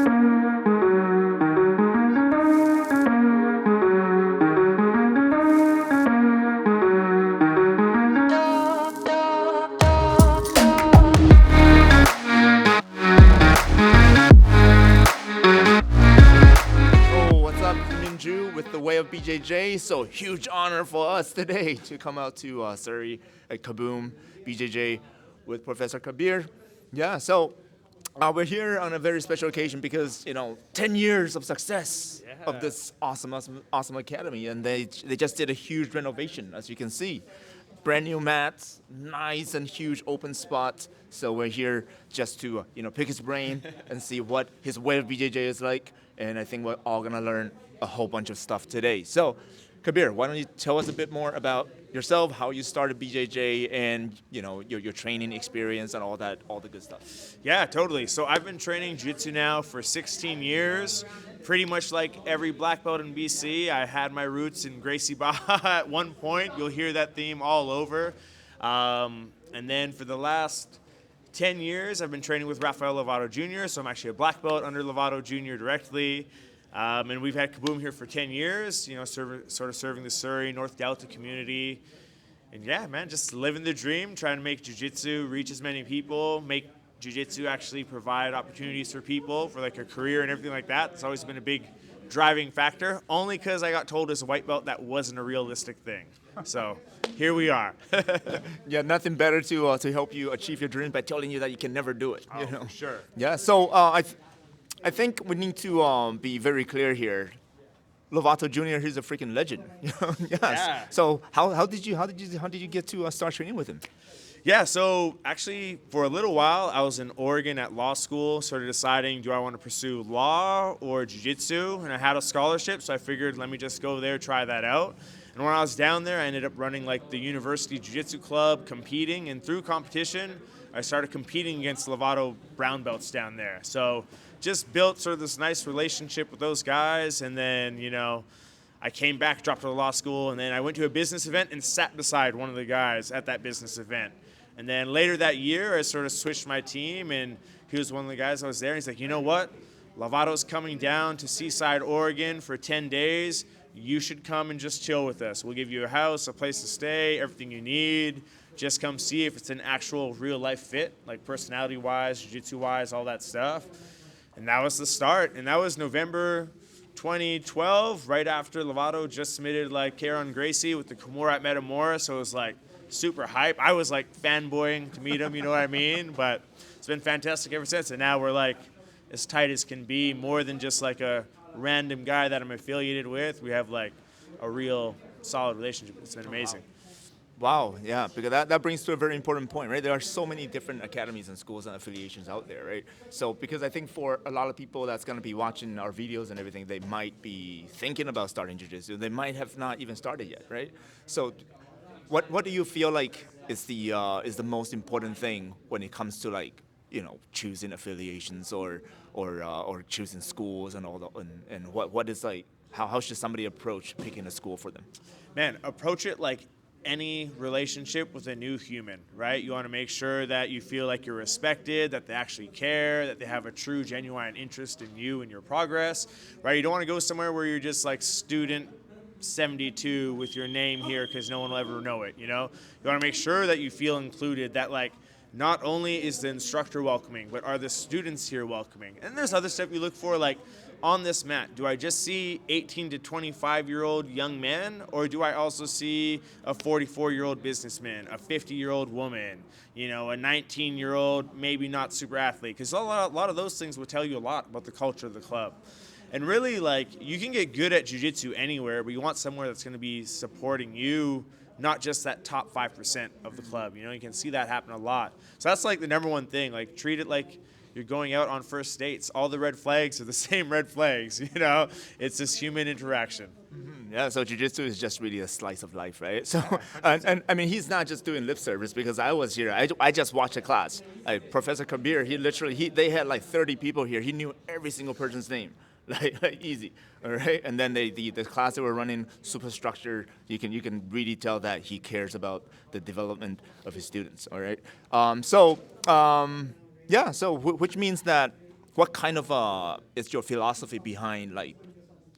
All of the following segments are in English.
What's up, Minju with the way of BJJ. So huge honor for us today to come out to Surrey at Kaboom BJJ with Professor Kabir. Yeah, so we're here on a very special occasion because 10 years of success of this awesome academy, and they just did a huge renovation, as you can see. Brand new mats, nice and huge open spot. So we're here just to pick his brain and see what his way of BJJ is like. And I think we're all gonna learn a whole bunch of stuff today. So, Kabir, why don't you tell us a bit more about yourself, how you started BJJ, and your training experience and all the good stuff. Yeah, totally. So I've been training jiu-jitsu now for 16 years. Pretty much like every black belt in BC, I had my roots in Gracie Barra at one point. You'll hear that theme all over. And then for the last 10 years, I've been training with Rafael Lovato Jr., so I'm actually a black belt under Lovato Jr. directly. And we've had Kaboom here for 10 years, serving the Surrey, North Delta community. And yeah, man, just living the dream, trying to make jiu-jitsu reach as many people, make jiu-jitsu actually provide opportunities for people for like a career and everything like that. It's always been a big driving factor, only because I got told as a white belt that wasn't a realistic thing. So here we are. Yeah, nothing better to help you achieve your dreams by telling you that you can never do it. For sure. Yeah, so I think we need to be very clear here. Lovato Jr. He's a freaking legend. Yes. Yeah. So how did you get to start training with him? Yeah, so actually for a little while I was in Oregon at law school, started deciding, do I want to pursue law or jiu-jitsu? And I had a scholarship, so I figured let me just go there, try that out. And when I was down there, I ended up running like the university jiu-jitsu club, competing, and through competition, I started competing against Lovato brown belts down there. So just built sort of this nice relationship with those guys, and then, I came back, dropped out of law school, and then I went to a business event and sat beside one of the guys at that business event. And then later that year, I sort of switched my team, and he was one of the guys that was there. And he's like, you know what? Lovato's coming down to Seaside, Oregon for 10 days. You should come and just chill with us. We'll give you a house, a place to stay, everything you need. Just come see if it's an actual real-life fit, like personality-wise, jiu-jitsu-wise, all that stuff. And that was the start. And that was November 2012, right after Lovato just submitted like Karen Gracie with the Kimura at Metamora. So it was like super hype. I was like fanboying to meet him, you know what I mean? But it's been fantastic ever since. And now we're like as tight as can be, more than just like a random guy that I'm affiliated with. We have like a real solid relationship. It's been amazing. Wow, yeah, because that brings to a very important point, right? There are so many different academies and schools and affiliations out there, right? So because I think for a lot of people that's going to be watching our videos and everything, they might be thinking about starting jiu-jitsu. They might have not even started yet, right? So what do you feel like is the most important thing when it comes to like, choosing affiliations or choosing schools and all that, and what is like, how should somebody approach picking a school for them? Man, approach it like any relationship with a new human, right? You want to make sure that you feel like you're respected, that they actually care, that they have a true, genuine interest in you and your progress, right? You don't want to go somewhere where you're just like student 72 with your name here because no one will ever know it, You want to make sure that you feel included, that like not only is the instructor welcoming, but are the students here welcoming? And there's other stuff you look for, like on this mat, do I just see 18 to 25-year-old young men, or do I also see a 44-year-old businessman, a 50-year-old woman, a 19-year-old, maybe not super athlete? Because a lot of those things will tell you a lot about the culture of the club. And really, like, you can get good at jiu-jitsu anywhere, but you want somewhere that's going to be supporting you, not just that top 5% of the club. You can see that happen a lot. So that's like the number one thing. Like, treat it like you're going out on first dates. All the red flags are the same red flags, It's this human interaction. Mm-hmm. Yeah, so jiu-jitsu is just really a slice of life, right? So, and I mean, he's not just doing lip service, because I was here. I just watched a class. Like, Professor Kabir, they had like 30 people here. He knew every single person's name. Like easy, all right? And then the class that we're running, super structured. You can really tell that he cares about the development of his students, all right? So which means that what kind of is your philosophy behind like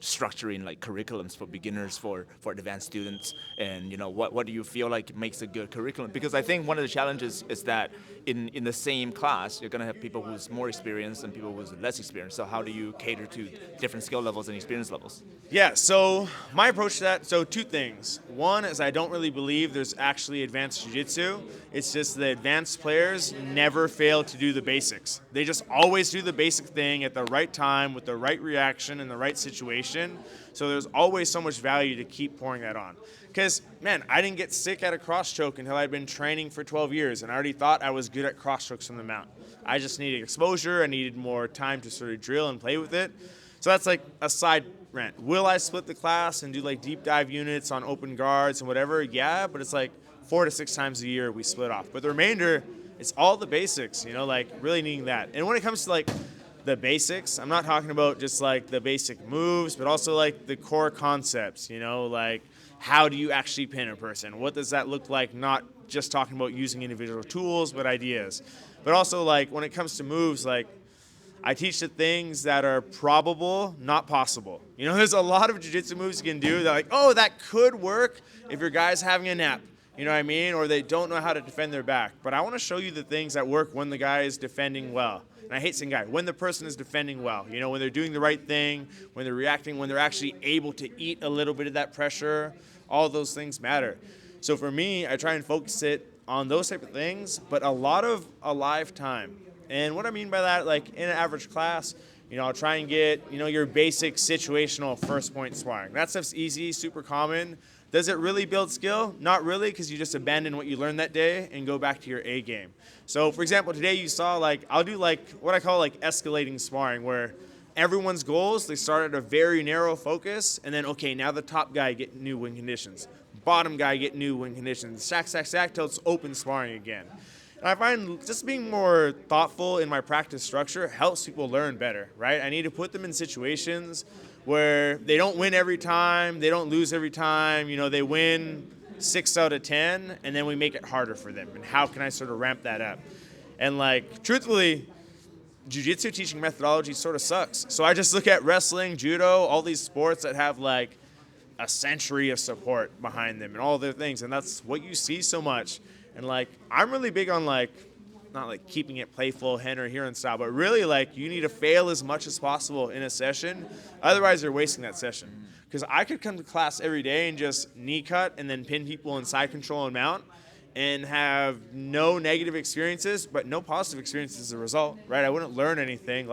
structuring like curriculums for beginners, for advanced students, and what do you feel like makes a good curriculum? Because I think one of the challenges is that in the same class you're going to have people who's more experienced and people who's less experienced. So how do you cater to different skill levels and experience levels? Yeah, so my approach to that, so two things. One is I don't really believe there's actually advanced jiu-jitsu. It's just the advanced players never fail to do the basics. They just always do the basic thing at the right time with the right reaction in the right situation. So there's always so much value to keep pouring that on. Because, man, I didn't get sick at a cross choke until I'd been training for 12 years, and I already thought I was good at cross chokes from the mount. I just needed exposure. I needed more time to sort of drill and play with it. So that's like a side rant. Will I split the class and do like deep dive units on open guards and whatever? Yeah, but it's like 4 to 6 times a year we split off. But the remainder, it's all the basics, like really needing that. And when it comes to like the basics, I'm not talking about just like the basic moves, but also like the core concepts, like how do you actually pin a person? What does that look like? Not just talking about using individual tools, but ideas. But also like when it comes to moves, like I teach the things that are probable, not possible. There's a lot of jiu-jitsu moves you can do that like, oh, that could work if your guy's having a nap. You know what I mean? Or they don't know how to defend their back. But I want to show you the things that work when the guy is defending well. And I hate saying guy, when the person is defending well. When they're doing the right thing, when they're reacting, when they're actually able to eat a little bit of that pressure, all those things matter. So for me, I try and focus it on those type of things, but a lot of alive time. And what I mean by that, like in an average class, I'll try and get, your basic situational first point sparring. That stuff's easy, super common. Does it really build skill? Not really, because you just abandon what you learned that day and go back to your A game. So for example, today you saw I'll do what I call escalating sparring, where everyone's goals, they start at a very narrow focus, and then, okay, now the top guy get new win conditions. Bottom guy get new win conditions. Stack, stack, stack till it's open sparring again. And I find just being more thoughtful in my practice structure helps people learn better, right? I need to put them in situations where they don't win every time, they don't lose every time, they win 6 out of 10, and then we make it harder for them. And how can I sort of ramp that up? And truthfully, jiu-jitsu teaching methodology sort of sucks. So I just look at wrestling, judo, all these sports that have a century of support behind them and all their things. And that's what you see so much. And I'm really big on not keeping it playful, hen or heron style, but really you need to fail as much as possible in a session. Otherwise, you're wasting that session. Because I could come to class every day and just knee cut and then pin people in side control and mount and have no negative experiences, but no positive experiences as a result, right? I wouldn't learn anything.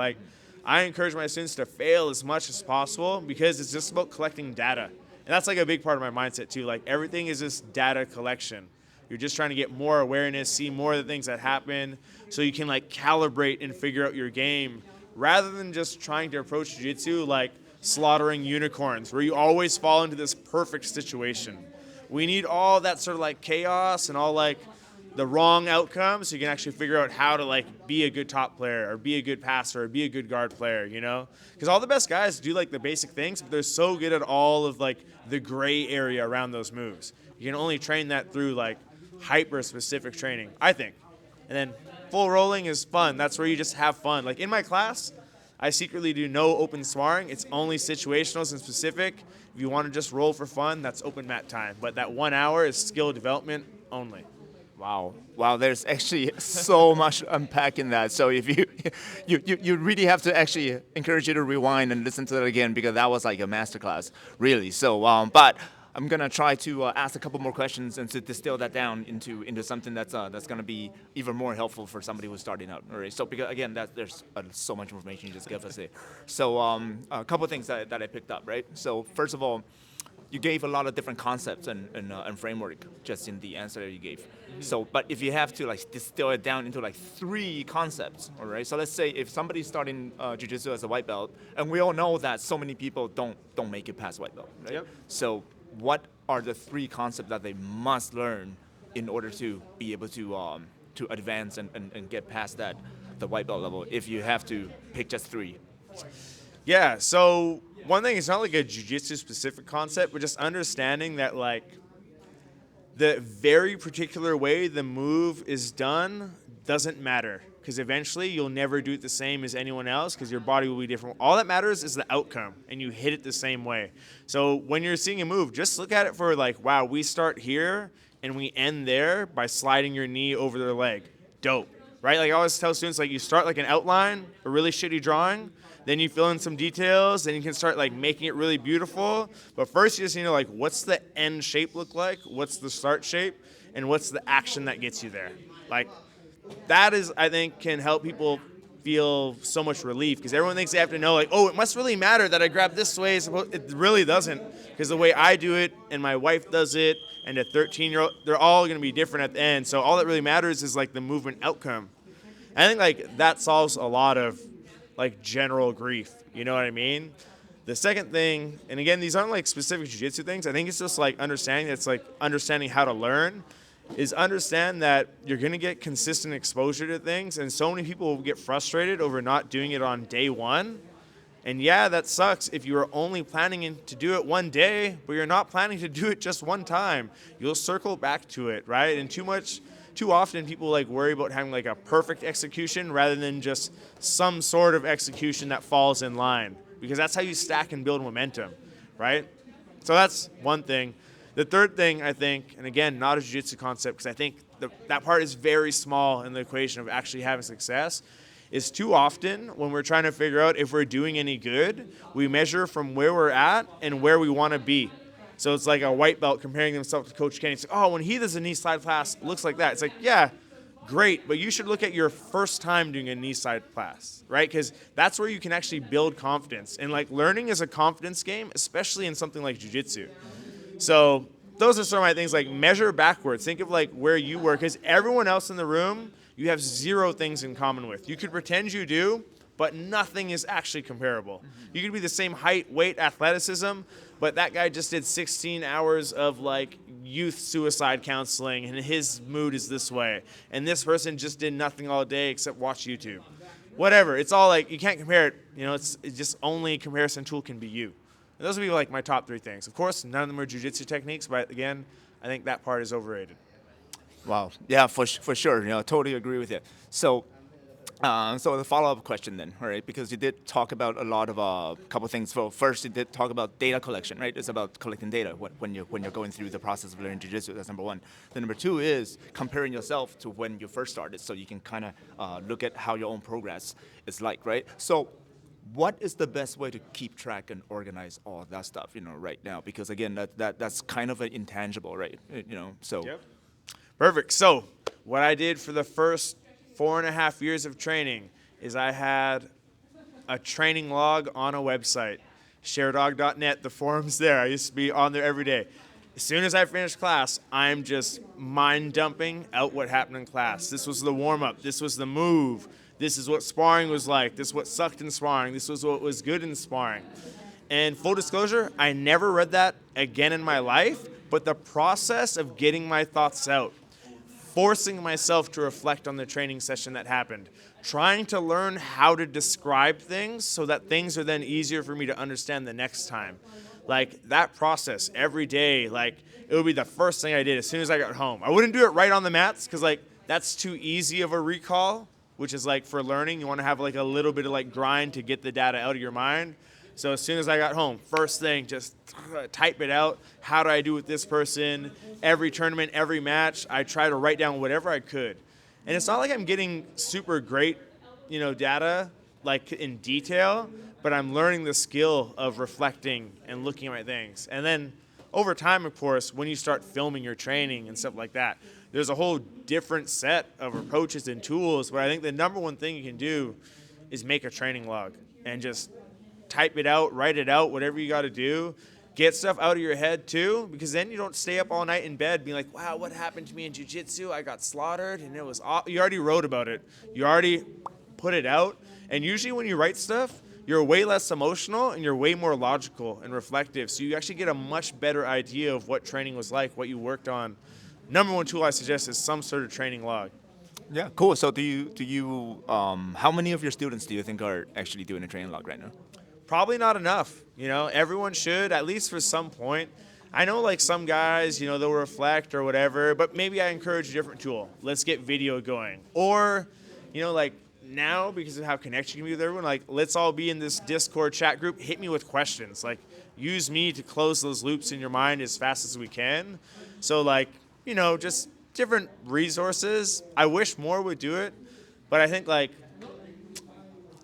I encourage my students to fail as much as possible because it's just about collecting data. And that's a big part of my mindset too. Everything is just data collection. You're just trying to get more awareness, see more of the things that happen so you can calibrate and figure out your game rather than just trying to approach jiu-jitsu slaughtering unicorns where you always fall into this perfect situation. We need all that sort of chaos and all the wrong outcomes so you can actually figure out how to be a good top player or be a good passer or be a good guard player, Because all the best guys do the basic things, but they're so good at all of the gray area around those moves. You can only train that through hyper-specific training, I think. And then full rolling is fun. That's where you just have fun. In my class, I secretly do no open sparring. It's only situationals and specific. If you want to just roll for fun, that's open mat time. But that 1 hour is skill development only. Wow, there's actually so much unpack in that. So if you really have to actually encourage you to rewind and listen to that again because that was a masterclass, really. So, but I'm gonna try to ask a couple more questions and to distill that down into something that's gonna be even more helpful for somebody who's starting out. All right. So because again, there's so much information you just gave us there. So a couple of things that I picked up. Right. So first of all, you gave a lot of different concepts and framework just in the answer that you gave. Mm-hmm. So, but if you have to distill it down into 3 concepts, all right. So let's say if somebody's starting jiu-jitsu as a white belt, and we all know that so many people don't make it past white belt, right? Yep. So what are the 3 concepts that they must learn in order to be able to advance and get past the white belt level? If you have to pick just 3. Yeah. So one thing, it's not a jiu-jitsu specific concept, but just understanding that the very particular way the move is done doesn't matter. because eventually you'll never do it the same as anyone else because your body will be different. All that matters is the outcome, and you hit it the same way. So when you're seeing a move, just look at it for like, wow, we start here and we end there by sliding your knee over their leg. Dope, right? Like I always tell students, like you start like an outline, a really shitty drawing, then you fill in some details, then you can start like making it really beautiful. But first you just need to know like, what's the end shape look like? What's the start shape? And what's the action that gets you there? Like that is, I think, can help people feel so much relief because everyone thinks they have to know like, oh, it must really matter that I grab this way. It really doesn't, because the way I do it and my wife does it and a 13-year-old, they're all going to be different at the end. So all that really matters is like the movement outcome. And I think like that solves a lot of like general grief. You know what I mean? The second thing, and again, these aren't like specific jiu-jitsu things. I think it's just like understanding. It's like understanding how to learn. Is understand that you're going to get consistent exposure to things, and so many people will get frustrated over not doing it on day one. And yeah, that sucks if you are only planning to do it one day, but you're not planning to do it just one time. You'll circle back to it, right? And too often people like worry about having like a perfect execution rather than just some sort of execution that falls in line, because that's how you stack and build momentum, right? So that's one thing. The third thing, I think, and again, not a jiu-jitsu concept, because I think that part is very small in the equation of actually having success, is too often when we're trying to figure out if we're doing any good, we measure from where we're at and where we want to be. So it's like a white belt comparing themselves to Coach Kenny. It's like, oh, when he does a knee slide class, it looks like that. It's like, yeah, great, but you should look at your first time doing a knee slide class, right? Because that's where you can actually build confidence. And like learning is a confidence game, especially in something like jiu-jitsu. So those are some of my things, like measure backwards. Think of like where you were, because everyone else in the room, you have zero things in common with. You could pretend you do, but nothing is actually comparable. You could be the same height, weight, athleticism, but that guy just did 16 hours of like youth suicide counseling and his mood is this way. And this person just did nothing all day except watch YouTube. Whatever, it's all like, you can't compare it. You know, it's just only comparison tool can be you. And those would be like my top three things. Of course, none of them are jiu-jitsu techniques, but again, I think that part is overrated. Wow. Yeah, for sure. You know, totally agree with you. So the follow-up question then, all right, because you did talk about a lot of couple things. Well, first, you did talk about data collection, right? It's about collecting data when you're going through the process of learning jiu-jitsu. That's number one. Then number two is comparing yourself to when you first started, so you can kind of look at how your own progress is like, right? So what is the best way to keep track and organize all of that stuff, you know, right now? Because again, that's kind of an intangible, right? You know, so. Yep. Perfect. So what I did for the first 4.5 years of training is I had a training log on a website, sharedog.net, the forum's there. I used to be on there every day. As soon as I finished class, I'm just mind dumping out what happened in class. This was the warm-up. This was the move. This is what sparring was like. This is what sucked in sparring. This was what was good in sparring. And full disclosure, I never read that again in my life, but the process of getting my thoughts out, forcing myself to reflect on the training session that happened, trying to learn how to describe things so that things are then easier for me to understand the next time. Like that process every day, like it would be the first thing I did as soon as I got home. I wouldn't do it right on the mats because like that's too easy of a recall, which is like for learning, you want to have like a little bit of like grind to get the data out of your mind. So as soon as I got home, first thing, just type it out. How do I do with this person? Every tournament, every match, I try to write down whatever I could. And it's not like I'm getting super great, you know, data like in detail, but I'm learning the skill of reflecting and looking at my things. And then over time, of course, when you start filming your training and stuff like that, there's a whole different set of approaches and tools. But I think the number one thing you can do is make a training log and just type it out, write it out, whatever you got to do. Get stuff out of your head too, because then you don't stay up all night in bed being like, wow, what happened to me in jiu-jitsu? I got slaughtered and it was awful. You already wrote about it. You already put it out. And usually when you write stuff, you're way less emotional and you're way more logical and reflective. So you actually get a much better idea of what training was like, what you worked on. Number one tool I suggest is some sort of training log. Yeah, cool. So do you how many of your students do you think are actually doing a training log right now? Probably not enough. You know, everyone should, at least for some point. I know like some guys, you know, they'll reflect or whatever, but maybe I encourage a different tool. Let's get video going. Or, like now, because of how connected you can be with everyone, like let's all be in this Discord chat group. Hit me with questions. Like use me to close those loops in your mind as fast as we can. So like, just different resources. I wish more would do it, but I think like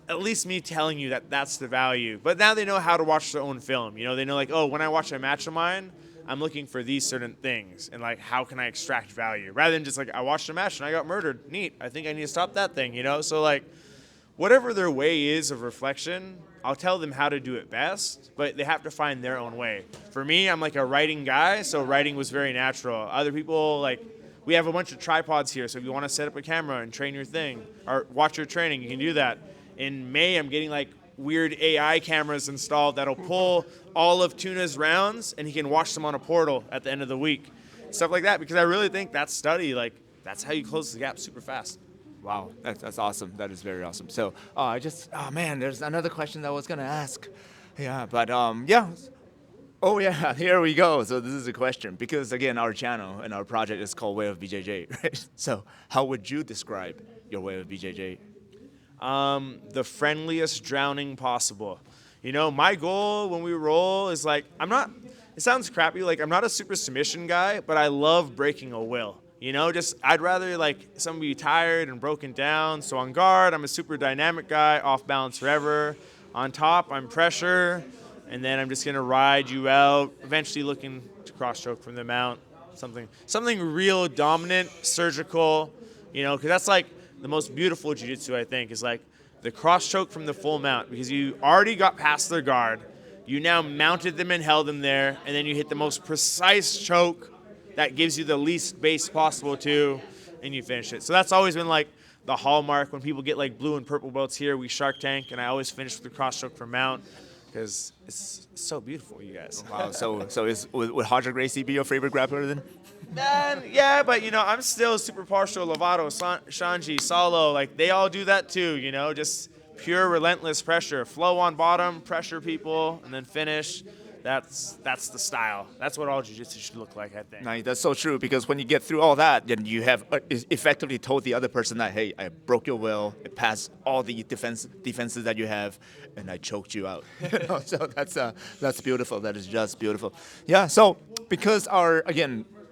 at least me telling you that that's the value. But now they know how to watch their own film. They know like, oh, when I watch a match of mine, I'm looking for these certain things, and like how can I extract value rather than just like I watched a match and I got murdered. Neat. I think I need to stop that thing. So like whatever their way is of reflection, I'll tell them how to do it best, but they have to find their own way. For me, I'm like a writing guy, so writing was very natural. Other people, like, we have a bunch of tripods here, so if you want to set up a camera and train your thing or watch your training, you can do that. In May, I'm getting like weird AI cameras installed that'll pull all of Tuna's rounds and he can watch them on a portal at the end of the week. Stuff like that, because I really think that study, like, that's how you close the gap super fast. Wow, that's awesome. That is very awesome. So man, there's another question that I was gonna ask. Yeah, but yeah. Oh yeah, here we go. So this is a question, because again, our channel and our project is called Way of BJJ, right? So how would you describe your Way of BJJ? The friendliest drowning possible. My goal when we roll is like, it sounds crappy, like I'm not a super submission guy, but I love breaking a will. I'd rather like someone be tired and broken down. So on guard, I'm a super dynamic guy, off balance forever. On top, I'm pressure, and then I'm just gonna ride you out, eventually looking to cross choke from the mount. Something real dominant, surgical, because that's like the most beautiful jiu-jitsu, I think, is like the cross choke from the full mount, because you already got past their guard, you now mounted them and held them there, and then you hit the most precise choke that gives you the least base possible too, and you finish it. So that's always been like the hallmark. When people get like blue and purple belts here, we Shark Tank, and I always finish with the cross choke from mount, because it's so beautiful, you guys. Wow, so would Hodger Gracie be your favorite grappler then? Man, yeah, but I'm still super partial. Lovato, Shanji, Solo, like they all do that too, just pure relentless pressure. Flow on bottom, pressure people, and then finish. That's the style. That's what all jiu-jitsu should look like, I think. Nice, that's so true, because when you get through all that, then you have effectively told the other person that, hey, I broke your will, I passed all the defenses that you have, and I choked you out. So that's beautiful. That is just beautiful. Yeah, so because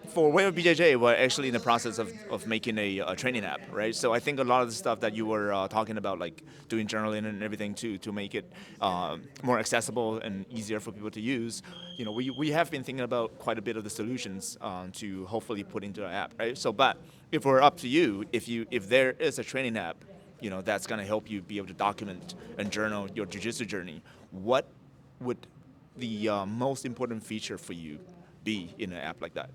for Way of BJJ, we're actually in the process of making a training app, right? So I think a lot of the stuff that you were talking about, like doing journaling and everything to make it more accessible and easier for people to use, we have been thinking about quite a bit of the solutions to hopefully put into our app, right? So, but if we're up to you, if there is a training app, that's going to help you be able to document and journal your jiu-jitsu journey, what would the most important feature for you be in an app like that?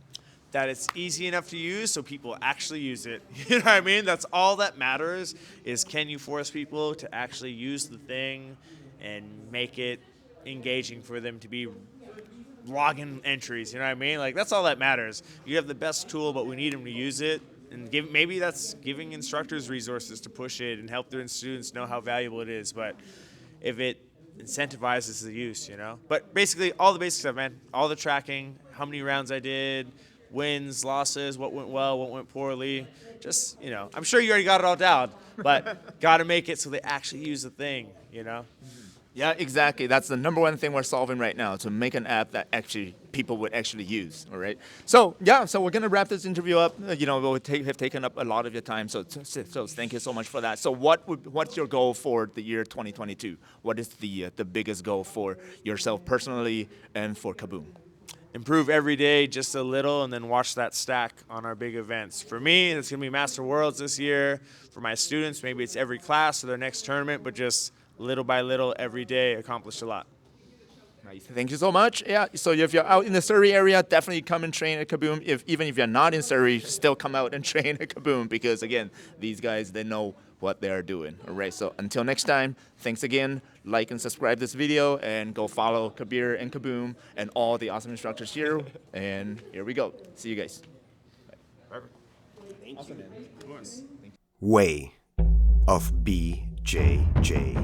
That it's easy enough to use so people actually use it. You know what I mean? That's all that matters, is can you force people to actually use the thing and make it engaging for them to be logging entries, you know what I mean? Like, that's all that matters. You have the best tool, but we need them to use it. And maybe that's giving instructors resources to push it and help their students know how valuable it is. But if it incentivizes the use, But basically, all the basic stuff, man. All the tracking, how many rounds I did, wins, losses, what went well, what went poorly. Just, I'm sure you already got it all down, but got to make it so they actually use the thing, Yeah, exactly. That's the number one thing we're solving right now, to make an app that actually people would actually use, all right? So, yeah, so we're going to wrap this interview up. We'll have taken up a lot of your time, so thank you so much for that. So what's your goal for the year 2022? What is the biggest goal for yourself personally and for Kaboom? Improve every day just a little, and then watch that stack on our big events. For me, it's going to be Master Worlds this year. For my students, maybe it's every class or their next tournament, but just little by little every day accomplished a lot. Nice. Thank you so much. Yeah, so if you're out in the Surrey area, definitely come and train at Kaboom. Even if you're not in Surrey, still come out and train at Kaboom, because again, these guys, they know what they're doing. All right, so until next time, thanks again. Like and subscribe this video, and go follow Kabir and Kaboom and all the awesome instructors here. And here we go. See you guys. Perfect. Thank you. Of course. Way of BJJ.